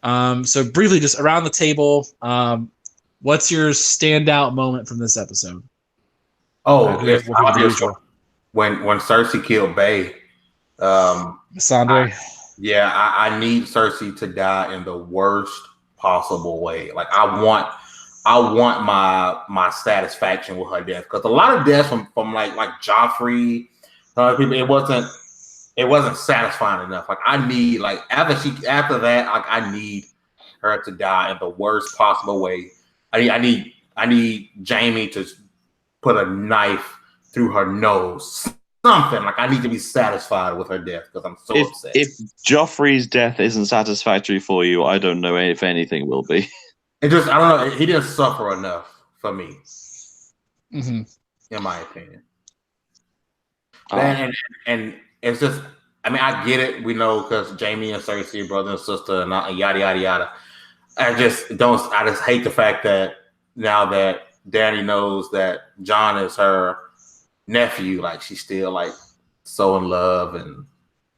So briefly, just around the table, what's your standout moment from this episode? It's obvious when Cersei killed Bae. Sandre. I need Cersei to die in the worst possible way. Like I want my satisfaction with her death, because a lot of deaths from like Joffrey, people, it wasn't satisfying enough. Like I need after that, like I need her to die in the worst possible way. I need Jaime to put a knife through her nose. Something like I need to be satisfied with her death because I'm so upset. If Joffrey's death isn't satisfactory for you, I don't know if anything will be. It just, I don't know. He didn't suffer enough for me, in my opinion. And it's just, I mean, I get it. We know because Jaime and Cersei are brother and sister and yada, yada, yada. I just hate the fact that now that Dany knows that Jon is her nephew, like she's still like so in love, and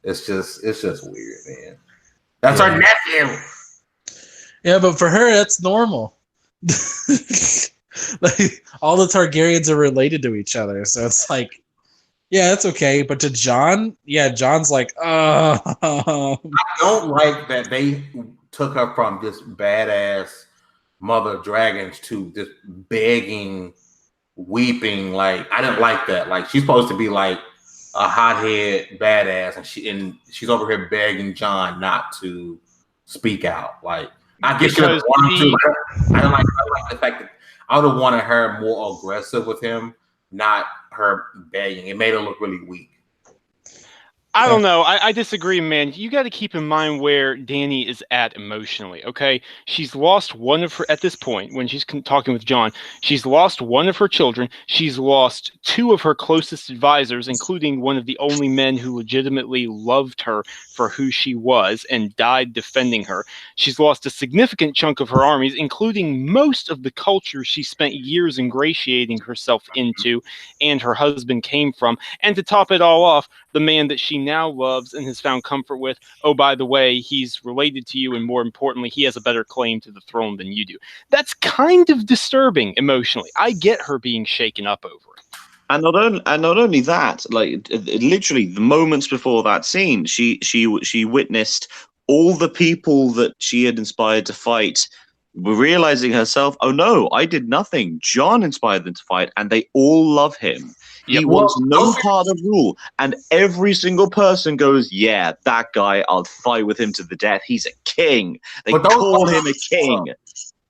it's just weird, man. That's her nephew. Yeah, but for her, that's normal. Like all the Targaryens are related to each other, so it's like, yeah, that's okay. But to Jon, Jon's like, I don't like that they took her from this badass mother of dragons to this begging, weeping. Like I didn't like that. Like she's supposed to be like a hothead badass, and she's over here begging Jon not to speak out. Like. I guess I don't like the fact that I would have wanted her more aggressive with him, not her begging. It made her look really weak. I don't know. I disagree, man. You got to keep in mind where Dany is at emotionally, okay? She's lost one of her, at this point, when she's talking with Jon, she's lost one of her children. She's lost 2 of her closest advisors, including one of the only men who legitimately loved her for who she was and died defending her. She's lost a significant chunk of her armies, including most of the culture she spent years ingratiating herself into and her husband came from. And to top it all off, the man that she now loves and has found comfort with, oh, by the way, he's related to you, and more importantly, he has a better claim to the throne than you do. That's kind of disturbing emotionally. I get her being shaken up over it. And not only that, like literally the moments before that scene, she witnessed all the people that she had inspired to fight realizing herself, oh no, I did nothing. John inspired them to fight, and they all love him. He Yep. wants no part of rule, and every single person goes, yeah, that guy, I'll fight with him to the death. He's a king. They call him a king.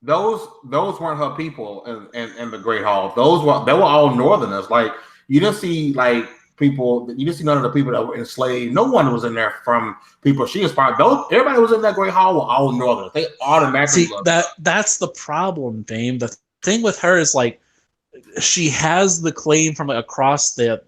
Those weren't her people in the Great Hall. They were all Northerners. Like you didn't see like people. You didn't see none of the people that were enslaved. No one was in there from people she inspired. Everybody who was in that Great Hall were all Northerners. They automatically see that's the problem, Dame. The thing with her is like she has the claim from across the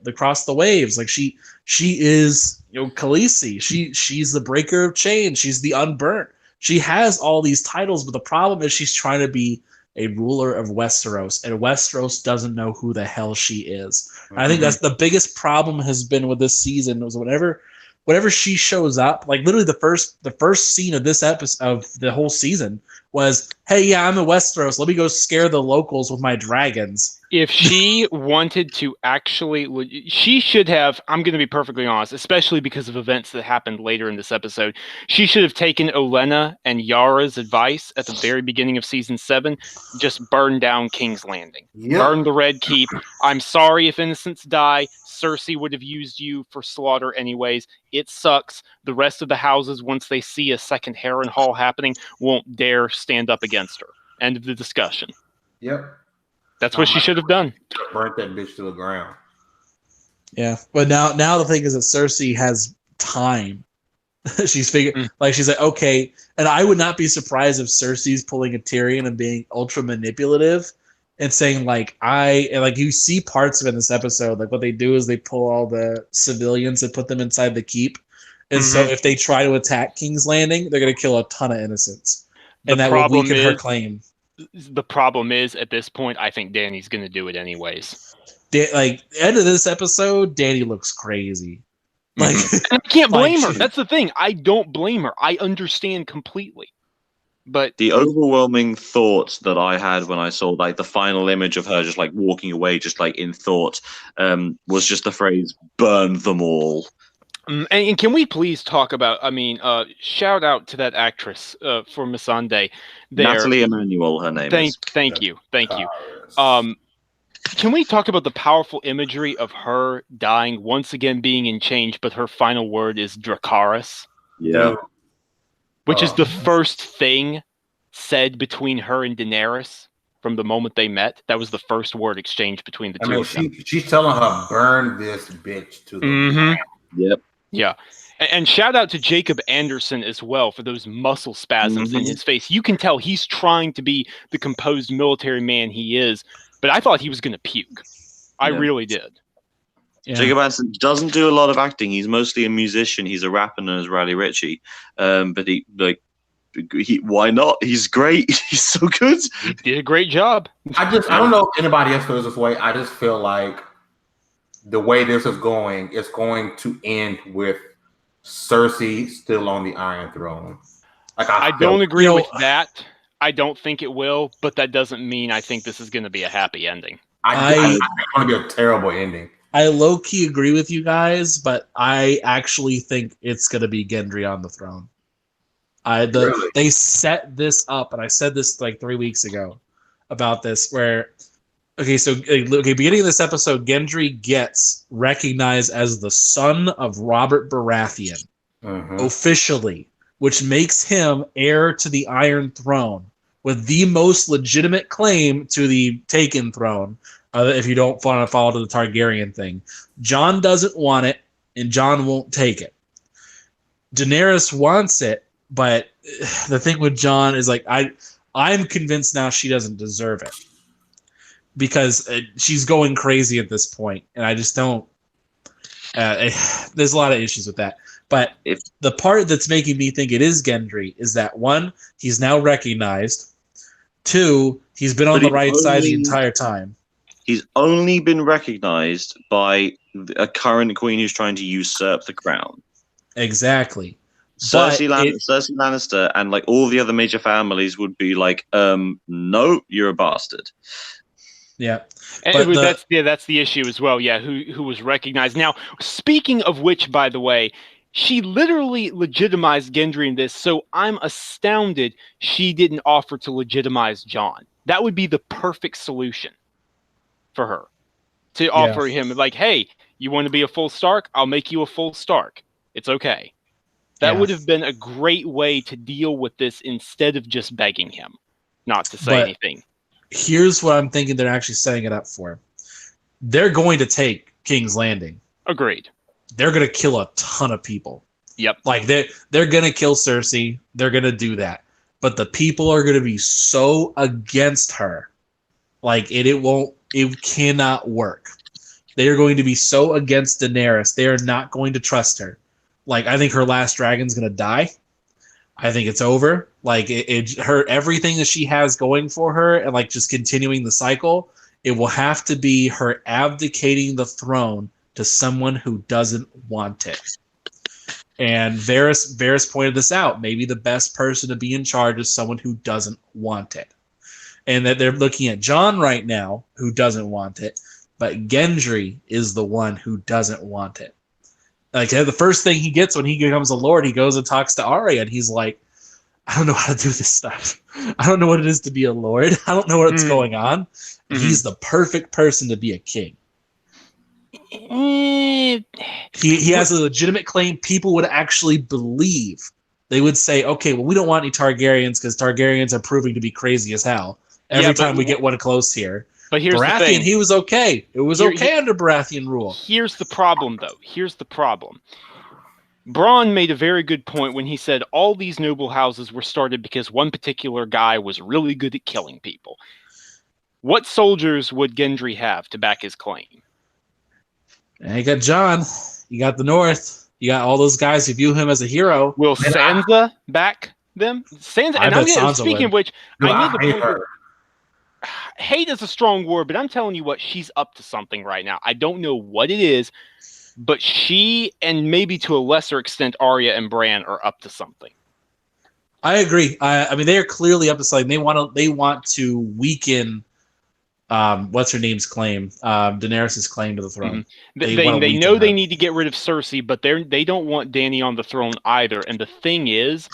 waves. Like she is Khaleesi. She's the breaker of chains. She's the unburnt. She has all these titles, but the problem is she's trying to be a ruler of Westeros, and Westeros doesn't know who the hell she is. Mm-hmm. I think that's the biggest problem has been with this season was whenever she shows up, like literally the first scene of this episode of the whole season was, hey, yeah, I'm in Westeros. Let me go scare the locals with my dragons. If she wanted to actually, she should have, I'm going to be perfectly honest, especially because of events that happened later in this episode, she should have taken Olenna and Yara's advice at the very beginning of season 7, just burn down King's Landing. Yep. Burn the Red Keep. I'm sorry if innocents die. Cersei would have used you for slaughter anyways. It sucks. The rest of the houses, once they see a second Harrenhal happening, won't dare stand up against her. End of the discussion. Yep. That's what she should have done. Burnt that bitch to the ground. Yeah, but now the thing is that Cersei has time. She's figured she's like, okay, and I would not be surprised if Cersei's pulling a Tyrion and being ultra manipulative and saying you see parts of it in this episode. Like what they do is they pull all the civilians and put them inside the keep, and so if they try to attack King's Landing, they're going to kill a ton of innocents, and that will weaken her claim. The problem is, at this point, I think Dany's going to do it anyways. End of this episode, Dany looks crazy. Like, I can't blame her. That's the thing. I don't blame her. I understand completely. But the overwhelming thought that I had when I saw like the final image of her just like walking away, just like in thought, was just the phrase "burn them all." And can we please talk about? I mean, shout out to that actress for Missandei. Natalie Emmanuel, her name is. Thank you. Can we talk about the powerful imagery of her dying once again, being in change, but her final word is Dracarys? Yeah. Which is the first thing said between her and Daenerys from the moment they met. That was the first word exchange between the two of them. She's telling her, burn this bitch to the ground. Yep. Yeah. And shout out to Jacob Anderson as well for those muscle spasms in his face. You can tell he's trying to be the composed military man he is, but I thought he was going to puke. I really did. Yeah. Jacob Anderson doesn't do a lot of acting. He's mostly a musician. He's a rapper known as Riley Ritchie. But why not? He's great. He's so good. He did a great job. I don't know if anybody else feels this way. I just feel like the way this is going, it's going to end with Cersei still on the Iron Throne. Like I don't agree with that. I don't think it will, but that doesn't mean I think this is going to be a happy ending. I think it's going to be a terrible ending. I low-key agree with you guys, but I actually think it's going to be Gendry on the throne. Really? They set this up, and I said this like 3 weeks ago about this, where, beginning of this episode, Gendry gets recognized as the son of Robert Baratheon, officially, which makes him heir to the Iron Throne, with the most legitimate claim to the Taken Throne. If you don't want to follow to the Targaryen thing. Jon doesn't want it, and Jon won't take it. Daenerys wants it, but the thing with Jon is like I'm convinced now she doesn't deserve it. Because she's going crazy at this point, and I just don't... there's a lot of issues with that. But the part that's making me think it is Gendry is that, 1, he's now recognized. 2, he's been on the right side the entire time. He's only been recognized by a current queen who's trying to usurp the crown. Exactly. Cersei Lannister and like all the other major families would be like, no, you're a bastard. Yeah. And that's the issue as well. Yeah, who was recognized. Now, speaking of which, by the way, She literally legitimized Gendry in this, so I'm astounded she didn't offer to legitimize Jon. That would be the perfect solution for her. To offer him, like, hey, you want to be a full Stark? I'll make you a full Stark. It's okay. That would have been a great way to deal with this instead of just begging him not to say anything. Here's what I'm thinking they're actually setting it up for. They're going to take King's Landing. Agreed. They're going to kill a ton of people. Yep. Like, they're going to kill Cersei. They're going to do that. But the people are going to be so against her. Like, it cannot work. They are going to be so against Daenerys. They are not going to trust her. Like, I think her last dragon's going to die. I think it's over. Like, her everything that she has going for her and, like, just continuing the cycle, it will have to be her abdicating the throne to someone who doesn't want it. And Varys pointed this out. Maybe the best person to be in charge is someone who doesn't want it. And that they're looking at Jon right now, who doesn't want it, but Gendry is the one who doesn't want it. Like, the first thing he gets when he becomes a lord, he goes and talks to Arya, and he's like, I don't know how to do this stuff. I don't know what it is to be a lord. I don't know what's going on. He's the perfect person to be a king. He has a legitimate claim people would actually believe. They would say, okay, well, we don't want any Targaryens because Targaryens are proving to be crazy as hell. Every time we get one close here. But here's Baratheon, the thing. he was okay. It was okay under Baratheon rule. Here's the problem, though. Here's the problem. Bronn made a very good point when he said all these noble houses were started because one particular guy was really good at killing people. What soldiers would Gendry have to back his claim? And you got Jon. You got the North. You got all those guys who view him as a hero. Will Sansa back them? Sansa, and I'm getting, speaking of which, I need to point hate is a strong word, but I'm telling you what, she's up to something right now. I don't know what it is, but she, and maybe to a lesser extent, Arya and Bran are up to something. I agree. I mean, they are clearly up to something. They want to weaken what's her name's claim, Daenerys' claim to the throne. Mm-hmm. They know they need to get rid of Cersei, but they don't want Dany on the throne either. And the thing is,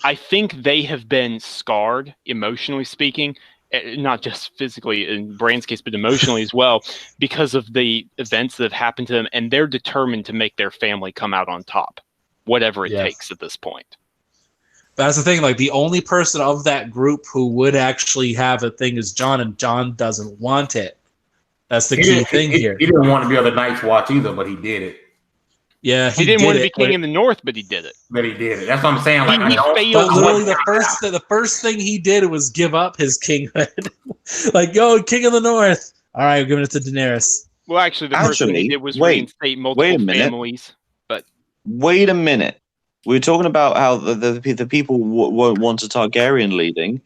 I think they have been scarred, emotionally speaking, not just physically in Bran's case, but emotionally as well, because of the events that have happened to them, and they're determined to make their family come out on top, whatever it takes at this point. That's the thing. Like, the only person of that group who would actually have a thing is Jon, and Jon doesn't want it. That's the key thing here. He didn't want to be on the Night's Watch either, but he did it. Yeah, he didn't want to be king in the North, but he did it. But he did it. That's what I'm saying. Like, literally, the first thing he did was give up his kinghood. Like, yo, king of the North. All right, we're giving it to Daenerys. Well, actually, the first thing he did was reinstate multiple families. But wait a minute. We were talking about how the people won't want a Targaryen leading.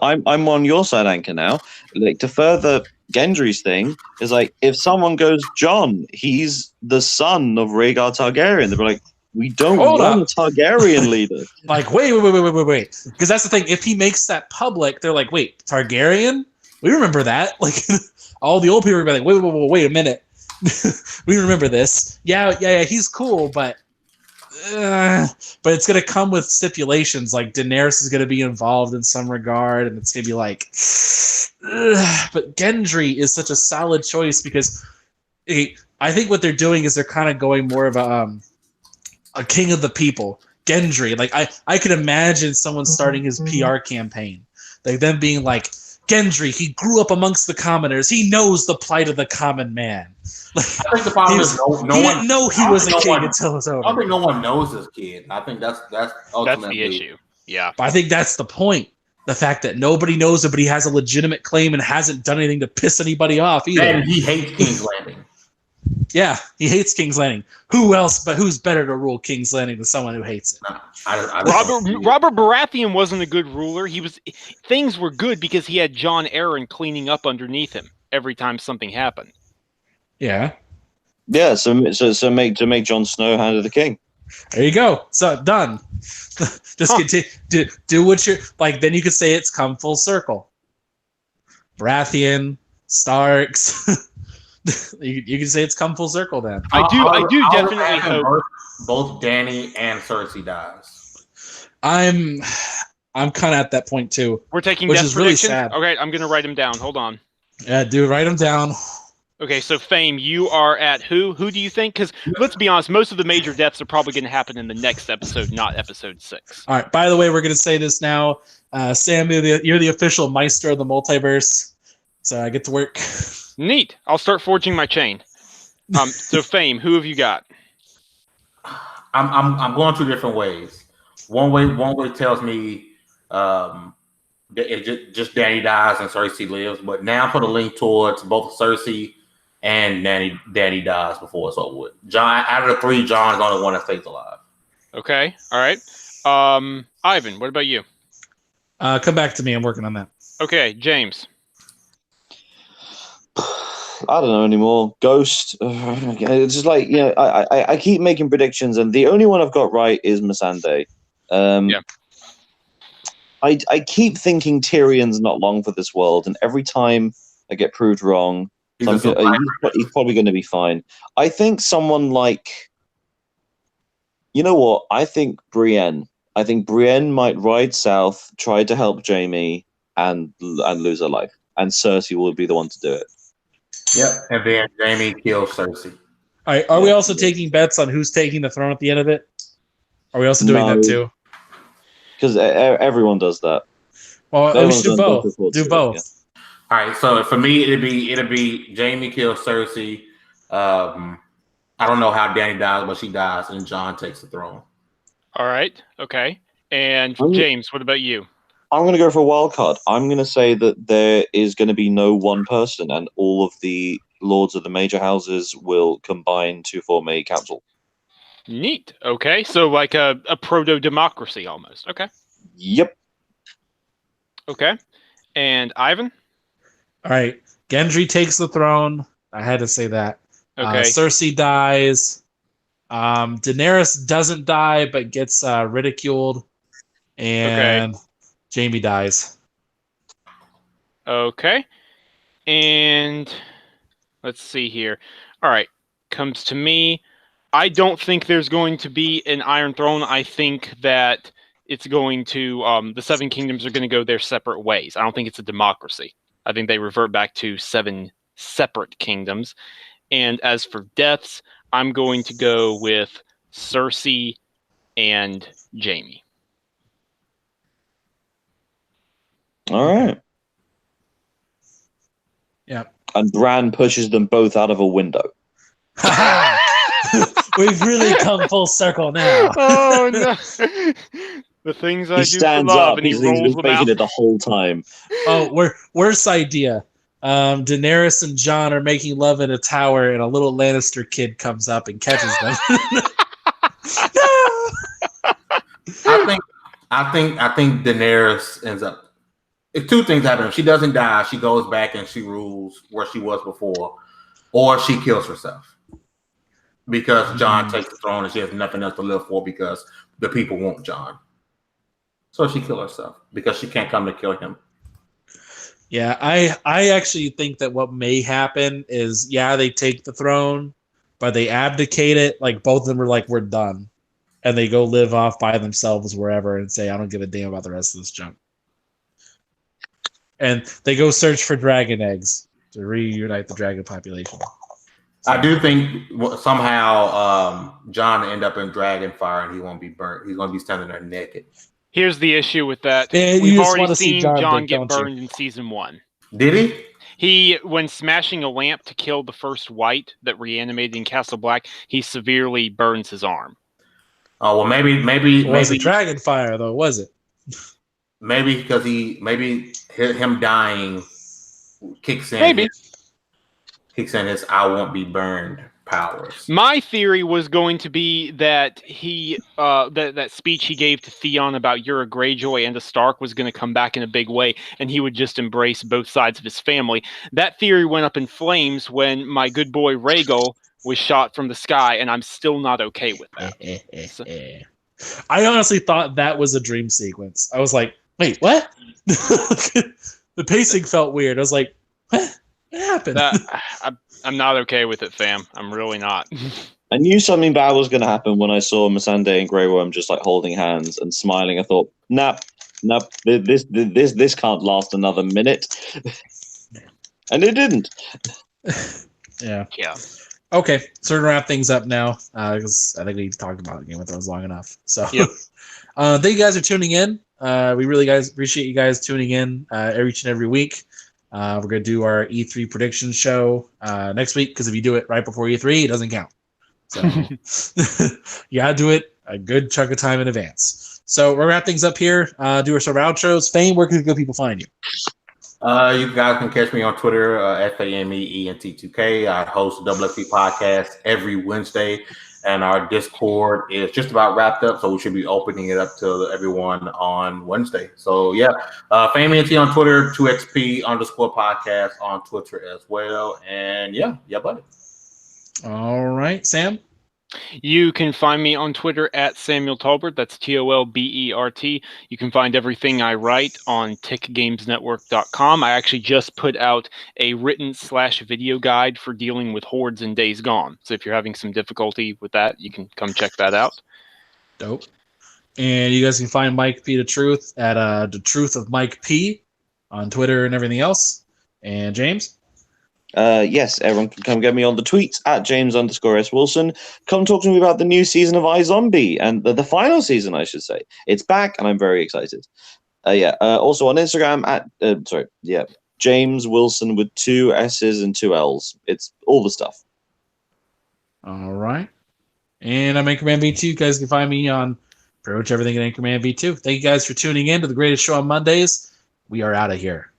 I'm on your side, Anchor, now. Like, to further Gendry's thing is, like, if someone goes, Jon, he's the son of Rhaegar Targaryen, they'll be like, we don't want a Targaryen leader. Like, wait. Because that's the thing. If he makes that public, they're like, wait, Targaryen? We remember that. Like, all the old people are like, wait a minute. We remember this. Yeah, he's cool, but it's going to come with stipulations. Like, Daenerys is going to be involved in some regard, and it's going to be like, but Gendry is such a solid choice because I think what they're doing is they're kind of going more of a king of the people. Gendry, like, I could imagine someone starting his PR campaign, like them being like, Gendry, he grew up amongst the commoners. He knows the plight of the common man. Like, I think the problem is he didn't know he was a king until it was over. I don't think no one knows this kid. I think that's the issue. Yeah, but I think that's the point. The fact that nobody knows it, but he has a legitimate claim and hasn't done anything to piss anybody off either. And he hates King's Landing. Yeah, he hates King's Landing. Who else? But who's better to rule King's Landing than someone who hates it? Robert Baratheon wasn't a good ruler. Things were good because he had Jon Arryn cleaning up underneath him every time something happened. Yeah. Yeah. So make Jon Snow Hand of the King. There you go. So done. Just continue. Do what you're like. Then you could say it's come full circle. Baratheon, Starks. You can say it's come full circle then. I do I'll definitely have them hope. both Dany and Cersei dies. I'm kind of at that point too, We're taking which death is really predictions. sad. Okay, I'm gonna write them down. Hold on. Yeah, dude, write them down. Okay, so Fame, you are at who? Who do you think? Because let's be honest, most of the major deaths are probably going to happen in the next episode, not episode 6. All right. By the way, we're going to say this now. Sam, you're the official Meister of the multiverse, so I get to work. Neat. I'll start forging my chain. So Fame, who have you got? I'm going 2 different ways. One way tells me just Dany dies and Cersei lives, but now I'm going to lean towards both Cersei and Dany dies before it's over with. John, out of the 3, John is the only one that stays alive. Okay. All right. Ivan, what about you? Come back to me. I'm working on that. Okay, James. I don't know anymore. Ghost. It's just like, I keep making predictions, and the only one I've got right is Missandei. Yeah. I keep thinking Tyrion's not long for this world, and every time I get proved wrong, he's probably going to be fine. I think someone like, you know what? I think Brienne. I think Brienne might ride south, try to help Jaime, and lose her life, and Cersei will be the one to do it. Yep, and then Jaime kills Cersei. All right. Are we also taking bets on who's taking the throne at the end of it? Are we also doing that too? Because everyone does that. Well, we should do both. Do both. Yeah. All right, so for me, it'd be Jaime kills Cersei. I don't know how Dany dies, but she dies, and Jon takes the throne. All right. Okay. And James, what about you? I'm going to go for a wild card. I'm going to say that there is going to be no one person, and all of the lords of the major houses will combine to form a council. Neat. Okay. So like a proto-democracy almost. Okay. Yep. Okay. And Ivan? All right. Gendry takes the throne. I had to say that. Okay. Cersei dies. Daenerys doesn't die, but gets ridiculed. And Jaime dies. Okay. And let's see here. All right. Comes to me. I don't think there's going to be an Iron Throne. I think that it's going to, the 7 kingdoms are going to go their separate ways. I don't think it's a democracy. I think they revert back to 7 separate kingdoms. And as for deaths, I'm going to go with Cersei and Jaime. All right. Yeah. And Bran pushes them both out of a window. We've really come full circle now. Oh no! The things I do for love, and he rolls them out. It the whole time. Oh, worst idea. Daenerys and Jon are making love in a tower, and a little Lannister kid comes up and catches them. I think Daenerys ends up. If 2 things happen, if she doesn't die, she goes back and she rules where she was before, or she kills herself because Jon takes the throne and she has nothing else to live for because the people want Jon. So she kills herself because she can't come to kill him. Yeah, I actually think that what may happen is, they take the throne, but they abdicate it. Like, both of them are like, we're done. And they go live off by themselves wherever and say, I don't give a damn about the rest of this junk. And they go search for dragon eggs to reunite the dragon population. So, I do think somehow Jon will end up in dragon fire and he won't be burnt. He's going to be standing there naked. Here's the issue with that. Yeah, We've already seen Jon get burned in season 1. Did he? He, when smashing a lamp to kill the first white that reanimated in Castle Black, he severely burns his arm. Oh well, maybe it wasn't dragon fire though, was it? Maybe because him dying kicks in. Maybe kicks in his "I won't be burned" powers. My theory was going to be that he that speech he gave to Theon about you're a Greyjoy and a Stark was going to come back in a big way, and he would just embrace both sides of his family. That theory went up in flames when my good boy Rhaegal was shot from the sky, and I'm still not okay with that. So. I honestly thought that was a dream sequence. I was like, wait, what? The pacing felt weird. I was like, what? It happened. I'm not okay with it, fam. I'm really not. I knew something bad was going to happen when I saw Missandei and Grey Worm just like holding hands and smiling. I thought, nah, this can't last another minute, and it didn't. Yeah. Yeah. Okay, so we're gonna wrap things up now because I think we talked about Game of Thrones long enough. So, Yep. thank you guys for tuning in. We really guys appreciate you guys tuning in each and every week. We're gonna do our E3 prediction show next week because if you do it right before E3, it doesn't count. So you gotta do it a good chunk of time in advance. So we'll wrap things up here. Do our sort of outros. Fame, where can good people find you? You guys can catch me on Twitter, FAMEENT2K. I host the WFP podcast every Wednesday, and our Discord is just about wrapped up, so we should be opening it up to everyone on Wednesday. So yeah, FAMEENT on Twitter, 2XP_podcast on Twitter as well, and yeah, buddy. All right, Sam. You can find me on Twitter at Samuel Tolbert. That's TOLBERT. You can find everything I write on tickgamesnetwork.com. I actually just put out a written/video guide for dealing with hordes in Days Gone. So if you're having some difficulty with that, you can come check that out. Dope. And you guys can find Mike P. The Truth at The Truth of Mike P. on Twitter and everything else. And James? Yes, everyone can come get me on the tweets at James_S Wilson. Come talk to me about the new season of iZombie and the final season, I should say. It's back, and I'm very excited. Also on Instagram at James Wilson with 2 S's and 2 L's. It's all the stuff. All right. And I'm Anchorman V2. You guys can find me on pretty much everything at Anchorman V2. Thank you guys for tuning in to the greatest show on Mondays. We are out of here.